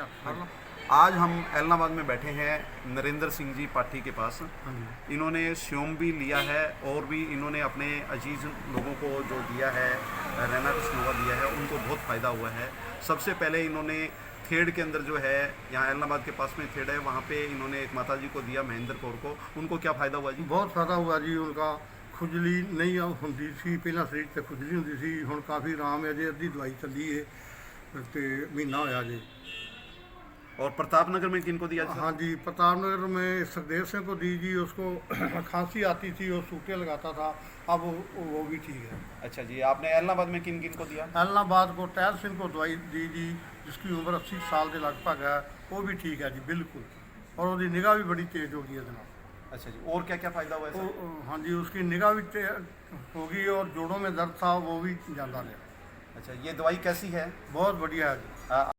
क्या कर लो। आज हम ऐलनाबाद में बैठे हैं नरेंद्र सिंह जी पाठी के पास। हाँ जी। इन्होंने श्योम भी लिया है और भी इन्होंने अपने अजीज लोगों को जो दिया है, रैना कृष्णोवा दिया है, उनको बहुत फ़ायदा हुआ है। सबसे पहले इन्होंने खेड़ के अंदर जो है, यहाँ ऐलनाबाद के पास में खेड़ है, वहाँ पे इन्होंने एक माता जी को दिया, महेंद्र कौर को। उनको क्या फ़ायदा हुआ जी? बहुत फायदा हुआ जी। उनका खुजली नहीं ਹੁੰਦੀ ਸੀ ਪਹਿਲਾਂ, ਸਰੀਰ ਤੇ ਖੁਜਲੀ ਹੁੰਦੀ ਸੀ, ਹੁਣ ਕਾਫੀ ਆਰਾਮ ਹੈ ਜੀ। ਅੱਧੀ ਦਵਾਈ ਚੱਲੀ ਹੈ ਤੇ ਮਹੀਨਾ ਹੋਇਆ जी। और प्रताप नगर में किनको दिया जी? हाँ जी, प्रताप नगर में सुखदेव सिंह को दी जी। उसको खांसी आती थी, वो सूटे लगाता था, अब वो भी ठीक है। अच्छा जी, आपने ऐलनाबाद में किन किन को दिया? ऐलनाबाद को टहल सिंह को दवाई दी जी, जिसकी उम्र 80 साल के लगभग है। वो भी ठीक है जी, बिल्कुल। और उसकी निगाह भी बड़ी तेज हो गई है जनाब। अच्छा जी, और क्या क्या फ़ायदा हुआ है सर? हाँ जी, उसकी निगाह भी हो गई और जोड़ों में दर्द था वो भी जाता रहा। अच्छा, ये दवाई कैसी है? बहुत बढ़िया है जी।